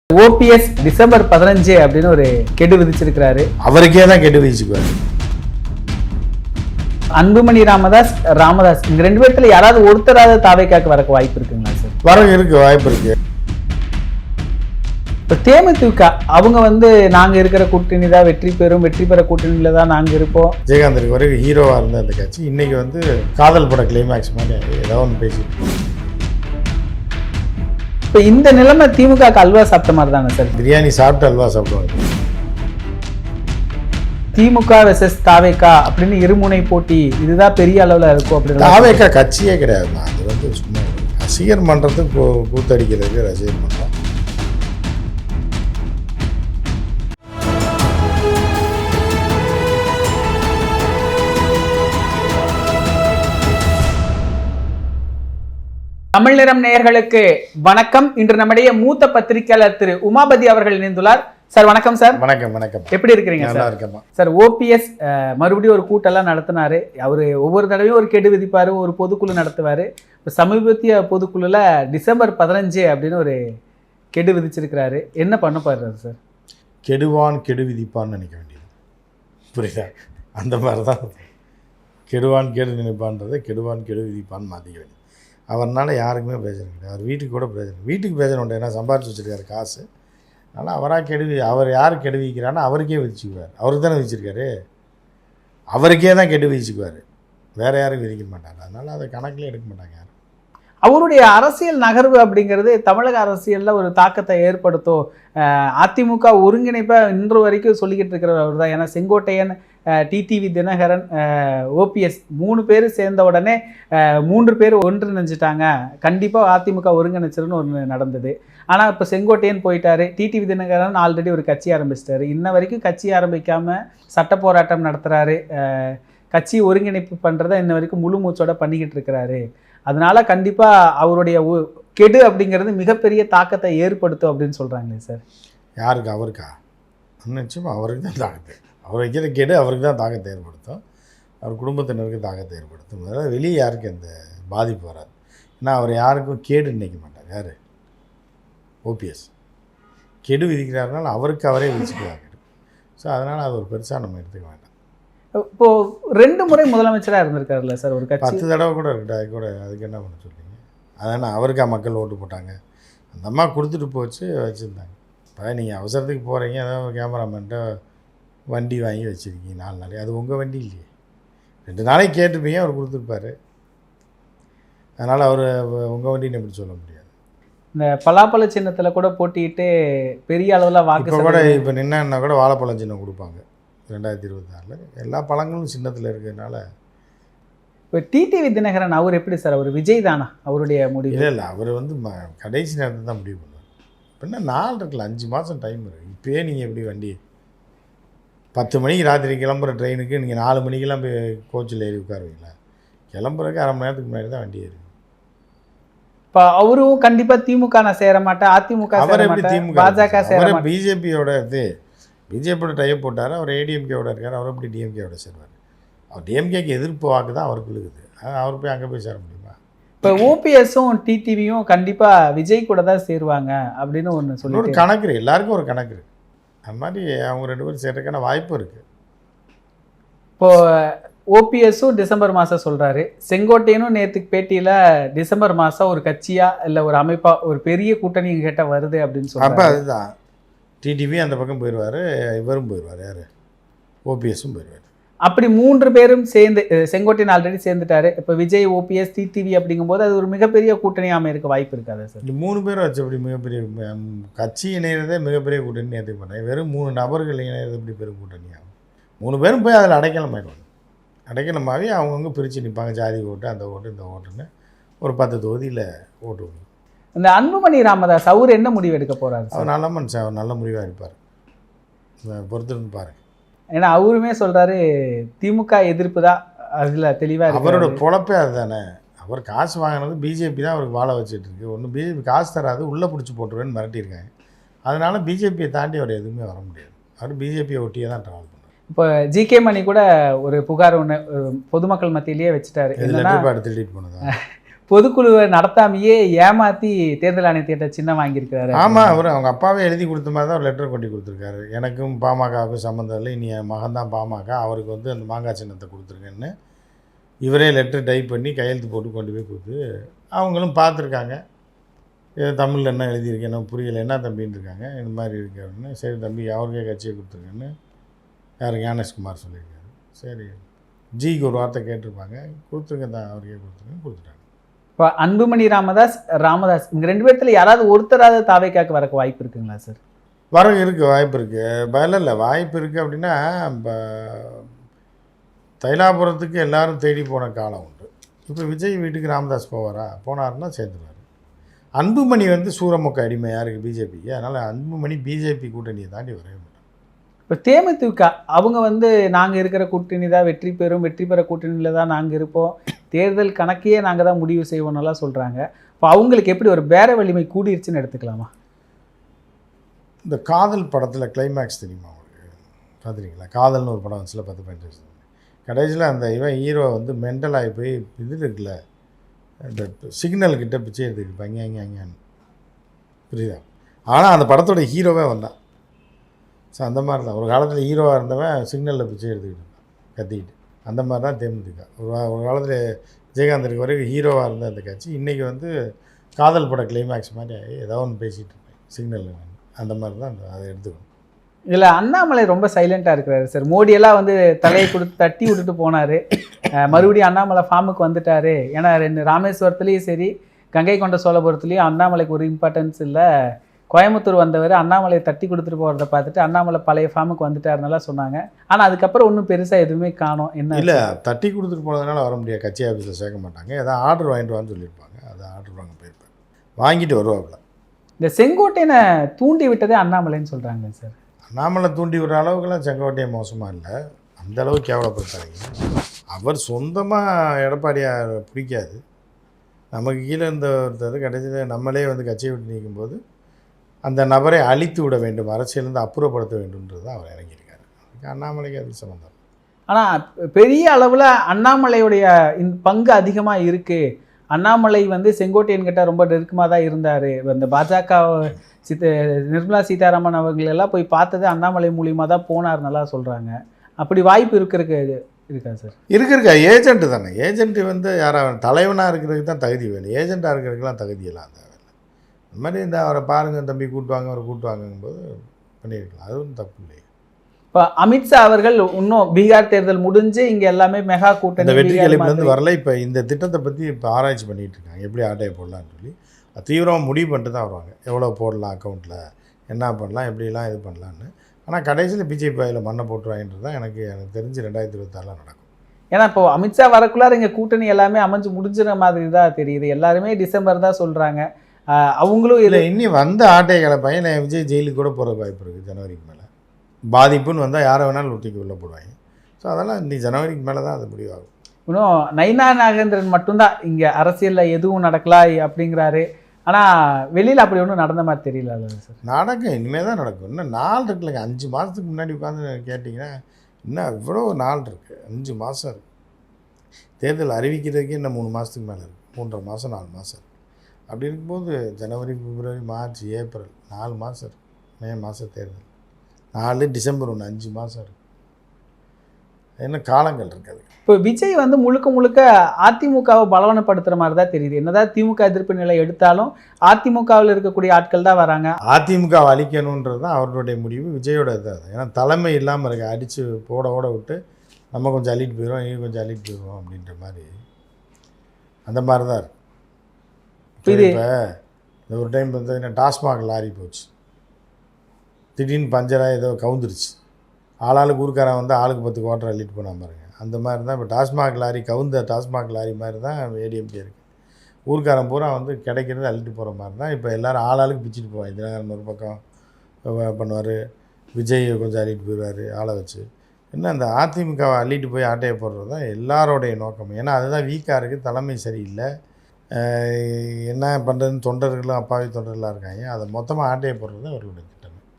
OPS December 15 அப்படின்னு ஒரு கெடு விதிச்சிருக்கிறாரு. அவருக்கே தான் கெடு விதிச்சுக்குவாரு. அன்புமணி ராமதாஸ் இந்த ரெண்டு பேர்த்துல யாராவது ஒருத்தராவது தாவேக்காக்கு வரக்கு வாய்ப்பு இருக்குங்களா சார்? இருக்கு, வாய்ப்பு இருக்கு. இப்ப தேமுதிக அவங்க நாங்க இருக்கிற கூட்டணி தான் வெற்றி பெற கூட்டணியில தான் நாங்க இருப்போம். விஜயகாந்திற்கு வரைக்கும் ஹீரோவா இருந்த அந்த கட்சி இன்னைக்கு காதல் பட கிளைமேக்ஸ் மாதிரி ஏதோ ஒன்று பேசிட்டு. இப்ப இந்த நிலைமை திமுக அல்வா சாப்பிட்ட மாதிரி தானே சார்? பிரியாணி சாப்பிட்டு அல்வா சாப்பிடுவாங்க. திமுக வெர்சஸ் தாவேக்கா அப்படின்னு இருமுனை போட்டி இதுதான் பெரிய அளவுல இருக்கும் அப்படின்னு. தாவேக்கா கட்சியே கிடையாது. அது சும்மா ரசிகர் மன்றத்துக்கு கூத்தடிக்கிறதுக்கு ரசிகர் மன்றம். தமிழ் நிறம் நேயர்களுக்கு வணக்கம். இன்று நம்முடைய மூத்த பத்திரிகையாளர் திரு உமாபதி அவர்கள் இணைந்துள்ளார். சார் வணக்கம் சார். வணக்கம். எப்படி இருக்கிறீங்க சார்? ஓபிஎஸ் மறுபடியும் ஒரு கூட்டெல்லாம் நடத்தினாரு. அவரு ஒவ்வொரு தடவையும் ஒரு கெடு விதிப்பாரு, ஒரு பொதுக்குழு நடத்துவாரு. இப்போ சமீபத்திய பொதுக்குழுல டிசம்பர் 15 அப்படின்னு ஒரு கெடு விதிச்சிருக்கிறாரு. என்ன பண்ண போறாரு சார்? கெடுவான் கெடு விதிப்பான்னு நினைக்க வேண்டியது. புரியுதா? அந்த மாதிரி தான் கெடுவான் கெடு நினைப்பான்றதை கெடுவான் கெடு விதிப்பான்னு மாற்றிக்க வேண்டியது. அவர்னால யாருக்குமே பிரயோஜனம் கிடையாது. அவர் வீட்டுக்கு கூட வீட்டுக்கு பிரயோஜனம் உண்டு. ஏன்னா சம்பாரிச்சு வச்சுருக்காரு காசு. அதனால் அவராக அவர் யார் கெடு விதிக்கிறான்னா அவருக்கே விதிச்சுக்குவார். அவருக்கு தானே விதிச்சிருக்காரு. அவருக்கே தான் கெடு விதிச்சுக்குவார். வேறு யாரும் விதிக்க மாட்டாங்க. அதனால் அதை கணக்கில் எடுக்க மாட்டாங்க யாரும். அவருடைய அரசியல் நகர்வு அப்படிங்கிறது தமிழக அரசியலில் ஒரு தாக்கத்தை ஏற்படுத்தும். அதிமுக ஒருங்கிணைப்பை இன்று வரைக்கும் சொல்லிக்கிட்டு இருக்கிறவர் அவர் தான். ஏன்னா செங்கோட்டையன், டிடிவி தினகரன், ஓபிஎஸ் 3 பேர் சேர்ந்த உடனே 3 பேர் ஒன்றிணைஞ்சிட்டாங்க. கண்டிப்பாக அதிமுக ஒருங்கிணைச்சிருன்னு ஒன்று நடந்தது. ஆனால் இப்போ செங்கோட்டையன் போயிட்டாரு. டிடிவி தினகரன் ஆல்ரெடி ஒரு கட்சி ஆரம்பிச்சிட்டாரு. இன்ன வரைக்கும் கட்சி ஆரம்பிக்காமல் சட்ட போராட்டம் நடத்துகிறாரு. கட்சி ஒருங்கிணைப்பு பண்ணுறதை இன்ன வரைக்கும் முழு மூச்சோட பண்ணிக்கிட்டு இருக்கிறாரு. அதனால கண்டிப்பாக அவருடைய கெடு அப்படிங்கிறது மிகப்பெரிய தாக்கத்தை ஏற்படுத்தும் அப்படின்னு சொல்கிறாங்களே சார். யாருக்கு? அவருக்கா? நிச்சயமாக அவருக்கு தான் தாக்கத்தை. அவர் வைக்கிற கெடு அவருக்கு தான் தாக்கத்தை ஏற்படுத்தும். அவர் குடும்பத்தினருக்கு தாக்கத்தை ஏற்படுத்தும். அதாவது வெளியே யாருக்கு அந்த பாதிப்பு வராது. ஏன்னா அவர் யாருக்கும் கேடு நினைக்க மாட்டார். யார்? ஓபிஎஸ் கெடு விதிக்கிறாருனால அவருக்கு அவரே விதிச்சுக்கிறாங்க. ஸோ அதனால் அது ஒரு பெருசாக நம்ம எடுத்துக்க வேண்டாம். இப்போது 2 முறை முதலமைச்சராக இருந்திருக்காருல்ல சார் ஒரு கட்சி. 10 தடவை கூட இருக்கட்டா கூட அதுக்கு என்ன பண்ண சொல்கிறீங்க? அதனால் அவருக்கா மக்கள் ஓட்டு போட்டாங்க. அந்த அம்மா கொடுத்துட்டு போச்சு வச்சுருந்தாங்க. இப்போ நீங்கள் அவசரத்துக்கு போகிறீங்க, ஏதாவது கேமராமேன்ட்ட வண்டி வாங்கி வச்சுருக்கீங்க 4 நாளைக்கு. அது உங்கள் வண்டி இல்லையே. 2 நாளைக்கு கேட்டுப்பீங்க, அவர் கொடுத்துருப்பாரு. அதனால் அவர் உங்கள் வண்டின்னு எப்படி சொல்ல முடியாது? இந்த பலாப்பழ சின்னத்தில் கூட போட்டிட்டு பெரிய அளவில் வாக்கு கூட இப்போ நின்னா கூட வாழைப்பழம் சின்னம் கொடுப்பாங்க 2026. எல்லா பழங்களும் சின்னத்தில் இருக்கிறதுனால. இப்போ டிடிவி தினகரன் அவர் எப்படி சார்? அவர் விஜய் தானா அவருடைய முடிவு? இல்லை அவர் கடைசி நேரத்தில் தான் முடிவு பண்ணுவார். இப்போ நாள் இருக்குல்ல, 5 மாதம் டைம் இருக்குது. இப்போயே நீங்கள் எப்படி வண்டி 10 மணிக்கு ராத்திரி கிளம்புற ட்ரெயினுக்கு நீங்கள் 4 மணிக்கெல்லாம் போய் கோச்சில் ஏறி உட்காருவீங்களா? கிளம்புறதுக்கு அரை மணி நேரத்துக்கு முன்னாடி தான் வண்டி ஏறி. இப்போ அவரும் கண்டிப்பாக திமுக நான் சேர மாட்டேன், அதிமுக அவர் எப்படி திமுக, பாஜக சேர மாட்டேன். பிஜேபியோட பிஜேபியோட டைப் போட்டார். அவர் ஏடிஎம்கேவோட இருக்கார். அவர் எப்படி டிஎம்கேவோட சேருவார்? அவர் டிஎம்கேக்கு எதிர்ப்பு வாக்கு தான் அவருக்கு இருக்குது. அவர் போய் அங்கே போய் சேர முடியுமா? இப்போ ஓபிஎஸும் டிடிவியும் கண்டிப்பாக விஜய் கூட தான் சேருவாங்க அப்படின்னு ஒன்று சொல்லி ஒரு கணக்கு இருக்குது. எல்லாருக்கும் ஒரு கணக்கு இருக்குது. அந்த மாதிரி அவங்க 2 பேரும் சேர்றதுக்கான வாய்ப்பு இருக்குது. இப்போது ஓபிஎஸும் டிசம்பர் மாதம் சொல்கிறாரு. செங்கோட்டையனும் நேற்றுக்கு பேட்டியில் டிசம்பர் மாதம் ஒரு கட்சியாக இல்லை ஒரு அமைப்பாக ஒரு பெரிய கூட்டணி எங்கிட்ட வருது அப்படின்னு சொல்கிறாங்க. அப்போ அதுதான் டிடிவி அந்த பக்கம் போயிடுவார், இவரும் போயிடுவார். யார்? ஓபிஎஸும் போயிடுவார். அப்படி 3 பேரும் சேர்ந்து, செங்கோட்டையன் ஆல்ரெடி சேர்ந்துட்டாரு. இப்போ விஜய், ஓபிஎஸ், டிடிவி அப்படிங்கும்போது அது ஒரு மிகப்பெரிய கூட்டணியாக அமைக்க வாய்ப்பு இருக்காது சார்? இந்த 3 பேரும் வச்சு அப்படி மிகப்பெரிய கட்சி இணையிறதே மிகப்பெரிய கூட்டணி ஏற்றுக்க மாட்டாங்க. வெறும் 3 நபர்கள் இணையிறது எப்படி பெரும் கூட்டணியாகும்? 3 பேரும் போய் அதில் அடைக்கலமாயிடுவாங்க. அடைக்கலமாகவே அவங்கவுங்க பிரித்து நிற்பாங்க. ஜாதி ஓட்டு, அந்த ஓட்டு, இந்த ஓட்டுன்னு ஒரு 10 தொகுதியில் ஓட்டு. இந்த அன்புமணி ராமதாஸ் அவர் என்ன முடிவு எடுக்க போகிறாரு? அவர் நல்ல மனுஷன். அவர் நல்ல முடிவாக இருப்பார். பொறுத்திருந்து பாருங்க. ஏன்னா அவருமே சொல்கிறாரு திமுக எதிர்ப்பு தான் அதில் தெளிவாக. அவரோட பொழப்பே அதுதானே. அவர் காசு வாங்கினது பிஜேபி தான் அவருக்கு வாழ வச்சுட்டு இருக்கு. ஒன்றும் பிஜேபி காசு தராது, உள்ளே பிடிச்சி போட்டுருவேன்னு மிரட்டியிருக்காங்க. அதனால் பிஜேபியை தாண்டி அவர் எதுவுமே வர முடியாது. அவர் பிஜேபியை ஒட்டியே தான் ட்ராவல் பண்ணுவார். இப்போ ஜிகே மணி கூட ஒரு புகார் ஒன்று பொதுமக்கள் மத்தியிலேயே வச்சுட்டாரு. லெட்டர் பேட் திருடிட்டு போனதா? பொதுக்குழுவை நடத்தாமையே ஏமாத்தி தேர்தல் ஆணையத்திட்ட சின்னம் வாங்கியிருக்கிறாரு. ஆமாம், அவங்க அப்பாவே எழுதி கொடுத்த மாதிரி தான் ஒரு லெட்டர் கொண்டு கொடுத்துருக்காரு. எனக்கும் பாமகவுக்கும் சம்மந்தம் இல்லை, இனி என் மகன் தான் பாமக, அவருக்கு அந்த மாங்காய் சின்னத்தை கொடுத்துருங்கன்னு இவரே லெட்டர் டைப் பண்ணி கையெழுத்து போட்டு கொண்டு போய் கொடுத்து அவங்களும் பார்த்துருக்காங்க. ஏதோ தமிழில் என்ன எழுதியிருக்கு, என்ன புரியலை, என்ன தம்பின்னு இருக்காங்க. இந்த மாதிரி இருக்காருன்னு, சரி தம்பி அவருக்கே கட்சியை கொடுத்துருங்கன்னு யார் ஞானேஷ்குமார் சொல்லியிருக்காரு. சரி ஜிக்கு ஒரு வார்த்தை கேட்டிருப்பாங்க, கொடுத்துருங்க தான் அவருக்கே கொடுத்துருங்க, கொடுத்துட்டாங்க. இப்போ அன்புமணி ராமதாஸ் இவங்க 2 பேர்த்துல யாராவது ஒருத்தராவது தாவேக்காக்கு வரக்கு வாய்ப்பு இருக்குங்களா சார்? இருக்குது, வாய்ப்பு இருக்குது. பதில் இல்லை, வாய்ப்பு இருக்குது. அப்படின்னா இப்போ தைலாபுரத்துக்கு எல்லாரும் தேடி போன காலம் உண்டு. இப்போ விஜய் வீட்டுக்கு ராமதாஸ் போனார்னா சேர்ந்துருவார். அன்புமணி சூரமொக்க அடிமை யாருக்கு? பிஜேபிக்கு. அதனால் அன்புமணி பிஜேபி கூட்டணியை தாண்டி வரவே மாட்டார். இப்போ தேமுதிக அவங்க நாங்கள் இருக்கிற கூட்டணி தான் வெற்றி பெறும், வெற்றி பெற கூட்டணியில் தான் நாங்கள் இருப்போம், தேர்தல் கணக்கையே நாங்கள் தான் முடிவு செய்வோம்னெல்லாம் சொல்கிறாங்க. இப்போ அவங்களுக்கு எப்படி ஒரு பேர வலிமை கூடிருச்சுன்னு எடுத்துக்கலாமா? இந்த காதல் படத்தில் கிளைமேக்ஸ் தெரியுமா அவங்களுக்கு? பார்த்துருக்கீங்களா? காதல்னு ஒரு படம் வந்துச்சுல 10 பாயிண்ட். கடைசியில் அந்த இவன் ஹீரோ மென்டல் ஆகி போய் இது இருக்குல்ல, இந்த சிக்னல் கிட்ட பிச்சை எடுத்துக்கிட்டு அங்கேன்னு, புரியுதா? ஆனால் அந்த படத்தோட ஹீரோவே வந்தான். ஸோ அந்த மாதிரி தான் ஒரு காலத்தில் ஹீரோவாக இருந்தவன் சிக்னலில் பிச்சை எடுத்துக்கிட்டு இருந்தான் கத்திக்கிட்டு. அந்த மாதிரி தான் தேமுதிக. ஒரு காலத்தில் விஜயகாந்த் இருக்க வரைக்கும் ஹீரோவாக இருந்த அந்த கட்சி இன்றைக்கி காதல் பட கிளைமேக்ஸ் மாதிரி ஏதோ ஒன்று பேசிகிட்டு இருப்பேன் சிக்னலில். அந்த மாதிரி தான் அதை எடுத்துக்கணும். இதில் அண்ணாமலை ரொம்ப சைலண்ட்டாக இருக்கிறாரு சார். மோடியெல்லாம் தலையை கொடுத்து தட்டி விட்டுட்டு போனார். மறுபடியும் அண்ணாமலை ஃபார்முக்கு வந்துட்டார். ஏன்னா 2 ராமேஸ்வரத்துலேயும் சரி கங்கை கொண்ட சோழபுரத்துலேயும் அண்ணாமலைக்கு ஒரு இம்பார்ட்டன்ஸ் இல்லை. கோயம்புத்தூர் வந்தவர் அண்ணாமலையை தட்டி கொடுத்துட்டு போகிறத பார்த்துட்டு அண்ணாமலை பழைய ஃபார்முக்கு வந்துட்டாருன்னெல்லாம் சொன்னாங்க. ஆனால் அதுக்கப்புறம் ஒன்றும் பெருசாக எதுவுமே காணோம். என்ன இல்லை, தட்டி கொடுத்துட்டு போனதுனால வர முடியாது, கட்சி ஆஃபீஸில் சேர்க்க மாட்டாங்க. ஏதாவது ஆர்டர் வாங்கிட்டு வான்னு சொல்லியிருப்பாங்க, அதை ஆர்டர் வாங்க போயிருப்பாங்க, வாங்கிட்டு வருவாப்புல. இந்த செங்கோட்டையனை தூண்டி விட்டதே அண்ணாமலைன்னு சொல்கிறாங்க சார். அண்ணாமலை தூண்டி விடுற அளவுக்குலாம் செங்கோட்டையன் மோசமாக இல்லை, அந்த அளவுக்கு கேவலப்படுத்தாங்க. அவர் சொந்தமாக எடப்பாடியார் பிடிக்காது, நமக்கு கீழே இருந்த ஒருத்தர் கடைசியில் நம்மளே கட்சியை விட்டு நிற்கும்போது அந்த நபரை அழித்து விட வேண்டும், அரசியலேருந்து அப்புறப்படுத்த வேண்டும்ன்றது தான் அவர் இறங்கியிருக்காரு. அண்ணாமலைக்கு அது சம்மந்தம். ஆனால் பெரிய அளவில் அண்ணாமலையுடைய பங்கு அதிகமாக இருக்குது. அண்ணாமலை செங்கோட்டையன்கிட்ட ரொம்ப நெருக்கமாக தான் இருந்தார். இந்த பாஜக நிர்மலா சீதாராமன் அவங்களெல்லாம் போய் பார்த்தது அண்ணாமலை மூலியமாக தான் போனார் நல்லா சொல்கிறாங்க. அப்படி வாய்ப்பு இருக்கா சார்? இருக்கா? ஏஜென்ட் தானே. ஏஜென்ட் யாராவது தலைவனாக இருக்கிறதுக்கு தான் தகுதி வேணும், ஏஜென்ட்டாக இருக்கிறதுக்கெலாம் தகுதியெல்லாம் அந்த வேலை. இந்த மாதிரி அவரை பாருங்கள் தம்பி கூட்டுவாங்க, அவரை கூட்டுவாங்கும்போது பண்ணியிருக்கலாம், அது ஒன்றும் தப்பு இல்லை. இப்போ அமித்ஷா அவர்கள் இன்னும் பீகார் தேர்தல் முடிஞ்சு இங்கே எல்லாமே மெகா கூட்டணி இந்த வெற்றி கிளம்பிலேருந்து வரல. இப்போ இந்த திட்டத்தை பற்றி இப்போ ஆராய்ச்சி பண்ணிகிட்டு இருக்காங்க, எப்படி ஆட்டையை போடலான்னு சொல்லி தீவிரமாக முடிவு பண்ணிட்டு தான் வருவாங்க. எவ்வளோ போடலாம் அக்கௌண்ட்டில், என்ன பண்ணலாம், எப்படிலாம் இது பண்ணலான்னு. ஆனால் கடைசியில் பிஜேபி வாயில் மண்ணை போட்டுருவாங்கன்றது தான் எனக்கு தெரிஞ்சு 2026 நடக்கும். ஏன்னா இப்போ அமித்ஷா வரக்குள்ளார இங்கே கூட்டணி எல்லாமே அமைஞ்சு முடிஞ்சுற மாதிரி தான் தெரியுது. எல்லாருமே டிசம்பர் தான் சொல்கிறாங்க. அவங்களும் இல்லை இன்னி ஆட்டையை கிளப்பாங்க. விஜய் ஜெயிலுக்கு கூட போகிற வாய்ப்பு இருக்குது ஜனவரிக்கு மேலே. பாதிப்புன்னு வந்தால் யாரை வேணாலும் ஒட்டிக்கு உள்ள போடுவாங்க. ஸோ அதெல்லாம் இன்னி ஜனவரிக்கு மேலே தான் அது முடிவாகும். இன்னும் நயினா நாகேந்திரன் மட்டும்தான் இங்கே அரசியலில் எதுவும் நடக்கலாம் அப்படிங்கிறாரு. ஆனால் வெளியில் அப்படி ஒன்றும் நடந்த மாதிரி தெரியல சார். நடக்கும், இனிமேல் தான் நடக்கும். இன்னும் நாள் இருக்குல்லங்க. 5 மாதத்துக்கு முன்னாடி உட்காந்து கேட்டிங்கன்னா இன்னும் இவ்வளோ நாள் இருக்குது, 5 மாதம் இருக்குது. தேர்தல் அறிவிக்கிறதுக்கே இன்னும் 3 மாதத்துக்கு மேலே இருக்குது, 3.5 மாதம் 4 மாதம் இருக்குது. அப்படி இருக்கும்போது ஜனவரி, பிப்ரவரி, மார்ச், ஏப்ரல் 4 மாதம் இருக்குது. மே மாதம் தேர்தல் 4, டிசம்பர் 1, 5 மாதம் இருக்குது. என்ன காலங்கள் இருக்காது. இப்போ விஜய் முழுக்க முழுக்க அதிமுகவை பலவனப்படுத்துகிற மாதிரி தான் தெரியுது. என்னதான் திமுக எதிர்ப்பு நிலை எடுத்தாலும் அதிமுகவில் இருக்கக்கூடிய ஆட்கள் தான் வராங்க. அதிமுகவை அழிக்கணுன்றது தான் அவர்களுடைய முடிவு, விஜயோட இது. ஏன்னா தலைமை இல்லாமல் இருக்க, அடித்து ஓட விட்டு நம்ம கொஞ்சம் அள்ளிட்டு போயிடுவோம், நீ கொஞ்சம் அள்ளிட்டு போயிடுவோம் அப்படின்ற மாதிரி, அந்த மாதிரி தான் இருக்குது. இப்போ இந்த ஒரு டைம் டாஸ்மாக் லாரி போச்சு, திடீர்னு பஞ்சராக ஏதோ கவுந்துருச்சு, ஆளாளுக்கு ஊருக்காரன் ஆளுக்கு 10 குவார்ட்டர் அள்ளிட்டு போனா பாருங்க. அந்த மாதிரி தான் இப்போ டாஸ்மாக் லாரி டாஸ்மாக் லாரி மாதிரி தான் ஏடிஎம்கே இருக்குது. ஊருக்காரன் பூரா கிடைக்கிறது அள்ளிட்டு போகிற மாதிரி தான் இப்போ எல்லோரும் ஆளாளுக்கு பிச்சுட்டு போவாங்க. தினகரன் ஒரு பக்கம் பண்ணுவார், விஜய் கொஞ்சம் அள்ளிட்டு போயிடுவார் ஆளை வச்சு. என்ன அந்த அதிமுகவை அள்ளிட்டு போய் ஆட்டையை போடுறது தான் எல்லாரோடைய நோக்கம். ஏன்னா அதுதான் வீக்காக இருக்குது, தலைமை சரியில்லை, என்ன பண்ணுறதுன்னு தொண்டர்களும் அப்பாவி தொண்டர்களாக இருக்காங்க. அதை மொத்தமாக ஆட்டையை போடுறது தான் அவர்களுடைய திட்டம்.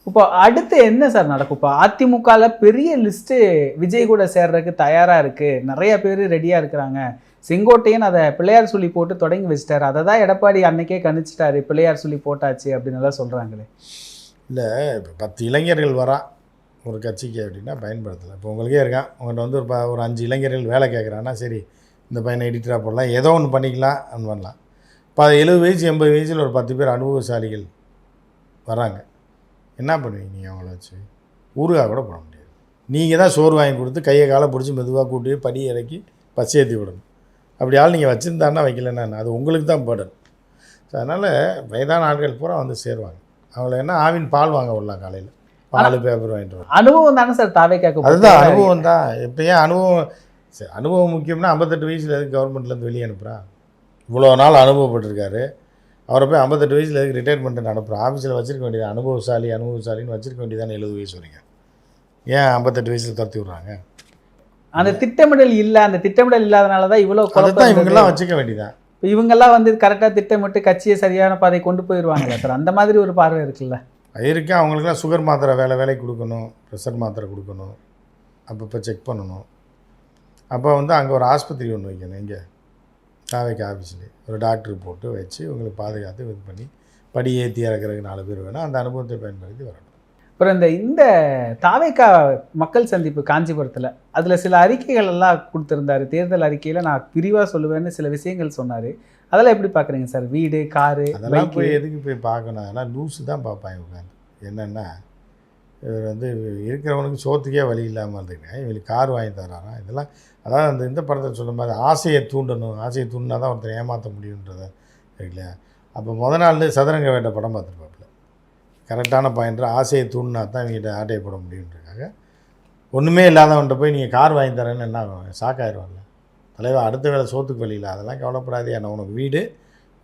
இப்போ அடுத்து என்ன சார் நடக்கும்? இப்போ அதிமுகவில் பெரிய லிஸ்ட்டு விஜய் கூட சேர்றதுக்கு தயாராக இருக்குது, நிறைய பேர் ரெடியாக இருக்கிறாங்க. செங்கோட்டையன் அதை பிள்ளையார் சொல்லி போட்டு தொடங்கி வச்சிட்டாரு. அதை தான் எடப்பாடி அன்னைக்கே கணிச்சிட்டாரு, பிள்ளையார் சொல்லி போட்டாச்சு அப்படின்னு எல்லாம் சொல்கிறாங்களே. இல்லை, இப்போ 10 இளைஞர்கள் வரா ஒரு கட்சிக்கு அப்படின்னா பயன்படுத்தலை. இப்போ உங்களுக்கே இருக்கான், உங்கள்கிட்ட வந்து ஒரு 5 இளைஞர்கள் வேலை கேட்குறாங்கன்னா, சரி இந்த பையனை எடிட்டராக போடலாம், ஏதோ ஒன்று பண்ணிக்கலாம் அது பண்ணலாம். இப்போ 70 வயசு 80 வயசில் ஒரு 10 பேர் அனுபவசாலிகள் வராங்க, என்ன பண்ணுவீங்க நீங்கள் அவங்கள வச்சு? ஊருகாக கூட போட முடியாது. நீங்கள் தான் சோறு வாங்கி கொடுத்து கையை காலை பிடிச்சி மெதுவாக கூட்டி படி இறக்கி பச்சை ஏற்றி விடணும். அப்படி ஆள் நீங்கள் வச்சுருந்தாருன்னா வைக்கலன்னா அது உங்களுக்கு தான் படணும். ஸோ அதனால் வயதான ஆட்கள் பூரா வந்து சேருவாங்க. அவங்கள என்ன ஆவின் பால் வாங்க விடலாம், காலையில் பால் பேப்பர் வாங்கிட்டு வரலாம். அனுபவம் தானே சார் தாவேக்காக்கு? அதுதான் அனுபவம் தான். இப்போ ஏன் அனுபவம், சரி அனுபவம் முக்கியம்னா 58 வயசில் எதுக்கு கவர்மெண்ட்லேருந்து வெளியே அனுப்புகிறான்? இவ்வளோ நாள் அனுபவப்பட்டிருக்காரு, அவரை போய் 58 வயசில் எதுக்கு ரிட்டையர்மெண்ட் அனுப்புகிறான்? ஆஃபீஸில் வச்சிருக்க வேண்டியது அனுபவசாலின்னு வச்சிருக்க வேண்டியதானே 70 வயசு வரைக்கும். ஏன் 58 வயசில் துரத்தி விட்றாங்க? அந்த திட்டமிடல் இல்லை, அந்த திட்டமிடல் இல்லாதனால தான் இவ்வளோ குழப்பம். இவங்கெல்லாம் வச்சுக்க வேண்டியதான். இப்போ இவங்கெல்லாம் வந்து கரெக்டாக திட்டமிட்டு கட்சியை சரியான பாதை கொண்டு போயிடுவாங்களா சார்? அந்த மாதிரி ஒரு பார்வை இருக்குல்ல இருக்கு. அவங்களுக்குலாம் சுகர் மாத்திரை வேலை கொடுக்கணும், ப்ரெஷர் மாத்திரை கொடுக்கணும், அப்பப்போ செக் பண்ணணும். அப்போ வந்து அங்கே ஒரு ஆஸ்பத்திரி ஒன்று வைக்கணும், இங்கே தாவைக்கு ஆஃபீஸ்லேயே ஒரு டாக்டர் போட்டு வச்சு உங்களுக்கு பாதுகாத்து இது பண்ணி படி ஏற்றி இறக்குறதுக்கு 4 பேர் வேணும். அந்த அனுபவத்தை பயன்படுத்தி வரணும். அப்புறம் இந்த தாவேக்கா மக்கள் சந்திப்பு காஞ்சிபுரத்தில் அதில் சில அறிக்கைகள் எல்லாம் கொடுத்துருந்தாரு. தேர்தல் அறிக்கையில் நான் விரிவாக சொல்லுவேன்னு சில விஷயங்கள் சொன்னார். அதெல்லாம் எப்படி பார்க்குறீங்க சார்? வீடு, காரு, அதெல்லாம் போய் எதுக்கு போய் பார்க்கணும்? அதெல்லாம் லூஸு தான் பார்ப்பாங்க உட்காந்து. என்னென்னா இவர் வந்து இருக்கிறவனுக்கு சோத்துக்கே வழி இல்லாமல் இருந்துங்க, இவங்களுக்கு கார் வாங்கி தரானா? இதெல்லாம் அதாவது இந்த படத்தில் சொல்லும் போது ஆசையை தூண்டணும், ஆசையை தூண்டினா தான் ஒருத்தர் ஏமாற்ற முடியுன்றதை இருக்கு இல்லையா? அப்போ நாள் சதுரங்க வேட்டை படம் பார்த்துருப்பாப்புல. கரெக்டான பாயிண்ட்டு, ஆசையை தூண்டினா தான் இவங்ககிட்ட ஆட்டையை போட முடியுன்றதுக்காக ஒன்றுமே இல்லாதவன்ட்ட போய் நீங்கள் கார் வாங்கி தரேன்னு என்ன ஆகும்? ஷாக்காயிருவாங்கல்ல தலைவர். அடுத்த வேலை சோத்துக்கு வழி இல்லை, அதெல்லாம் கவலைப்படாதே, நான் உனக்கு வீடு,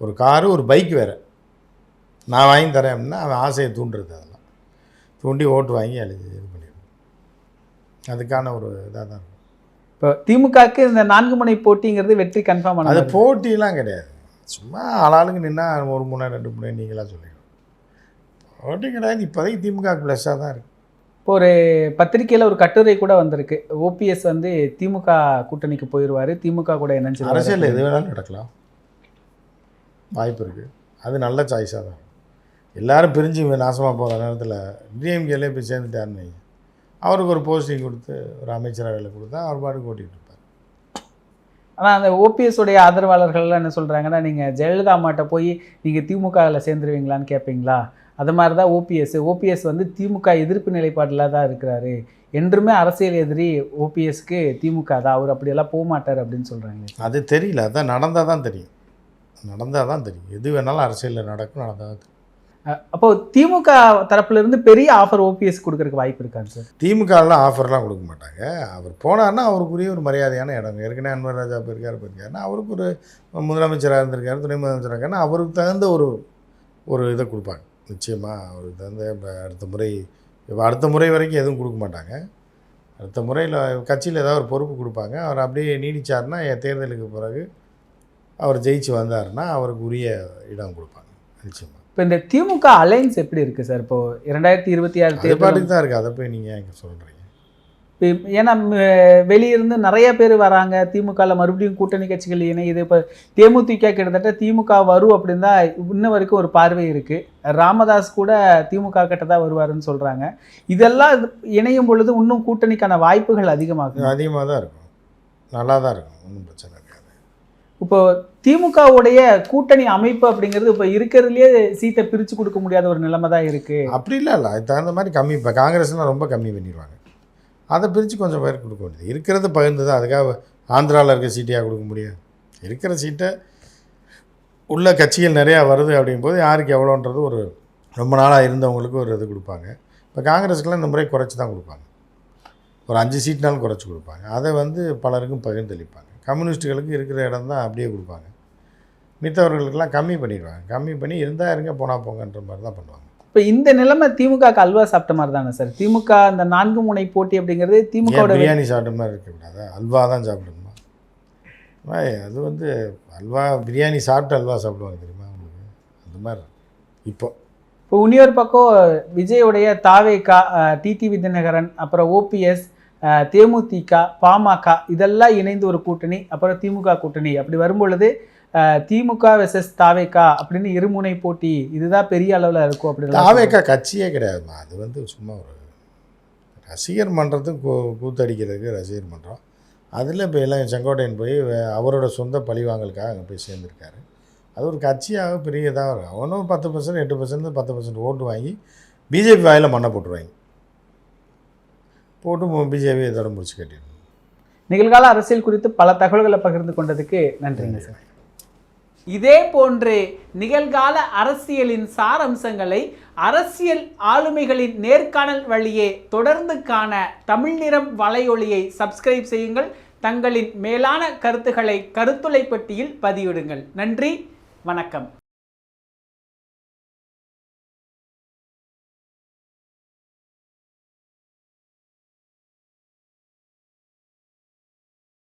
ஒரு காரு, ஒரு பைக் வேறு நான் வாங்கி தரேன் அப்படின்னா அவன் ஆசையை தூண்டுறது. அதெல்லாம் தூண்டி ஓட்டு வாங்கி எழுதி இது பண்ணிடுவோம். அதுக்கான ஒரு இதாக தான் இருக்கும். இப்போ திமுகவுக்கு இந்த 4 முனை போட்டிங்கிறது வெற்றி கன்ஃபார்ம் ஆனது. அது போட்டிலாம் கிடையாது, சும்மா ஆளாளுக்கு நின்னா 1 முனை 2 முனை நீங்களாக சொல்லிடுவோம். போட்டி கிடையாது. இப்போதைக்கு திமுக ப்ளஸ்ஸாக தான் இருக்குது. இப்போ ஒரு பத்திரிகையில் ஒரு கட்டுரை கூட வந்திருக்கு, ஓபிஎஸ் வந்து திமுக கூட்டணிக்கு போயிடுவார், திமுக கூட இணைஞ்சு. அரசியல் எது வேணாலும் நடக்கலாம், வாய்ப்பு இருக்குது. அது நல்ல சாய்ஸாக தான். எல்லோரும் பிரிஞ்சு நாசமாக போகிற நேரத்தில் டிஎம்கேலே போய் சேர்ந்துட்டாருன்னு அவருக்கு ஒரு போஸ்டிங் கொடுத்து ஒரு அமைச்சராக வேலை கொடுத்தா அவர் பாட்டுக்கு ஓட்டிகிட்டு இருப்பார். ஆனால் அந்த ஓபிஎஸ்ஸுடைய ஆதரவாளர்கள்லாம் என்ன சொல்கிறாங்கன்னா, நீங்கள் ஜெயலலிதா அம்மாட்ட போய் நீங்கள் திமுகவில் சேர்ந்துருவீங்களான்னு கேட்பீங்களா? அது மாதிரி தான் ஓபிஎஸ் வந்து திமுக எதிர்ப்பு நிலைப்பாட்டில் தான் இருக்கிறாரு, என்றுமே அரசியல் எதிரி ஓபிஎஸ்க்கு திமுக தான், அவர் அப்படியெல்லாம் போக மாட்டார் அப்படின்னு சொல்கிறாங்க. அது தெரியல, அதான் நடந்தால் தான் தெரியும். எது வேணாலும் அரசியலில் நடக்கும், நடந்தால் தான் தெரியும். அப்போது திமுக தரப்புலேருந்து பெரிய ஆஃபர் ஓபிஎஸ் கொடுக்கறதுக்கு வாய்ப்பு இருக்காங்க சார்? திமுகலாம் ஆஃபர்லாம் கொடுக்க மாட்டாங்க. அவர் போனார்னா அவருக்குரிய ஒரு மரியாதையான இடம். ஏற்கனவே அன்வர் ராஜா போயிருக்காருன்னா அவருக்கு ஒரு முதலமைச்சராக இருந்திருக்காரு, துணை முதலமைச்சராக இருக்காருன்னா அவருக்கு தகுந்த ஒரு இதை கொடுப்பாங்க. நிச்சயமாக அவருக்கு தகுந்த அடுத்த முறை வரைக்கும் எதுவும் கொடுக்க மாட்டாங்க. அடுத்த முறையில் கட்சியில் ஏதாவது ஒரு பொறுப்பு கொடுப்பாங்க. அவர் அப்படியே நீடிச்சார்னா தேர்தலுக்கு பிறகு அவர் ஜெயிச்சு வந்தாருன்னா அவருக்கு உரிய இடம் கொடுப்பாங்க நிச்சயமாக. இப்போ இந்த திமுக அலைன்ஸ் எப்படி இருக்குது சார்? இப்போது 2026 தேர்தலுக்கு தான் இருக்குது. அதை போய் நீங்கள் எங்கே சொல்கிறீங்க? ஏன்னா வெளியிருந்து நிறைய பேர் வராங்க, திமுகவில் மறுபடியும் கூட்டணி கட்சிகள் இணையுது. இப்போ தேமுதிக கிட்டத்தட்ட திமுக வரும் அப்படின்னு தான் இன்ன வரைக்கும் ஒரு பார்வை இருக்குது. ராமதாஸ் கூட திமுக கிட்ட தான் வருவாருன்னு சொல்கிறாங்க. இதெல்லாம் இணையும் பொழுது இன்னும் கூட்டணிக்கான வாய்ப்புகள் அதிகமாக தான் இருக்கும், நல்லா தான் இருக்கும், ஒன்றும் பிரச்சனை இருக்காது. இப்போ திமுகவுடைய கூட்டணி அமைப்பு அப்படிங்கிறது இப்போ இருக்கிறதுலே சீட்டை பிரித்து கொடுக்க முடியாத ஒரு நிலைமை தான் இருக்குது. அப்படி இல்லை, அது தகுந்த மாதிரி கம்மி. இப்போ காங்கிரஸ்லாம் ரொம்ப கம்மி பண்ணிடுவாங்க, அதை பிரித்து கொஞ்சம் பேருக்கு கொடுக்க வேண்டியது. இருக்கிறத பகிர்ந்து தான். அதுக்காக ஆந்திராவில் இருக்க சீட்டையாக கொடுக்க முடியும்? இருக்கிற சீட்டை உள்ள கட்சிகள் நிறையா வருது அப்படிங்கும்போது யாருக்கு எவ்வளோன்றது ஒரு ரொம்ப நாளாக இருந்தவங்களுக்கு ஒரு இது கொடுப்பாங்க. இப்போ காங்கிரஸுக்கெல்லாம் இந்த முறை குறைச்சி தான் கொடுப்பாங்க, ஒரு 5 சீட்னாலும் குறைச்சி கொடுப்பாங்க. அதை வந்து பலருக்கும் பகிர்ந்தளிப்பாங்க. கம்யூனிஸ்ட்டுகளுக்கு இருக்கிற இடம் தான் அப்படியே கொடுப்பாங்க. மித்தவர்களுக்கெல்லாம் கம்மி பண்ணிடுவாங்க. கம்மி பண்ணி இருந்தால் இருங்க, போனால் போங்கன்ற மாதிரி தான் பண்ணுவாங்க. இப்போ இந்த நிலைமை திமுக அல்வா சாப்பிட்ட மாதிரி தானே சார்? திமுக அந்த 4 முனை போட்டி அப்படிங்கிறது திமுக பிரியாணி சாப்பிட்ட மாதிரி இருக்கக்கூடாது, அல்வா தான் சாப்பிடணுமா? அது வந்து அல்வா, பிரியாணி சாப்பிட்டு அல்வா சாப்பிடுவாங்க தெரியுமா உங்களுக்கு? அந்த மாதிரி இப்போ இன்னொரு பக்கம் விஜயோடைய தாவேகா, டிடிவி தினகரன், அப்புறம் ஓபிஎஸ், தேமுதிக, பாமக இதெல்லாம் இணைந்து ஒரு கூட்டணி, அப்புறம் திமுக கூட்டணி, அப்படி வரும்பொழுது திமுக வெர்சஸ் தாவேகா அப்படின்னு இருமுனை போட்டி இதுதான் பெரிய அளவில் இருக்கும். அப்படி தாவேகா கட்சியே கிடையாதுமா, அது வந்து சும்மா ஒரு ரசிகர் மன்றத்துக்கு கூத்தடிக்கிறதுக்கு ரசிகர் மன்றம். அதில் இப்போ எல்லாம் செங்கோட்டையன் போய் அவரோட சொந்த பழிவாங்கலுக்காக அங்கே போய் சேர்ந்துருக்காரு. அது ஒரு கட்சியாக பெரியதாக இருக்கும். அவனும் 10%, 8%, 10% ஓட்டு வாங்கி பிஜேபி வாயில் மண்ணை போட்டுருவாங்க. போட்டு பிஜேபி இதோட முடிச்சு கட்டிடணும். நிகழ்கால அரசியல் குறித்து பல தகவல்களை பகிர்ந்து கொண்டதுக்கு நன்றிங்க சார். இதே போன்று நிகழ்கால அரசியலின் சாரம்சங்களை அரசியல் ஆளுமைகளின் நேர்காணல் வழியே தொடர்ந்து காண தமிழ் நிறம் வலையொலியை சப்ஸ்கிரைப் செய்யுங்கள். தங்களின் மேலான கருத்துக்களை கருத்துளை பெட்டியில் பதிவிடுங்கள். நன்றி, வணக்கம்.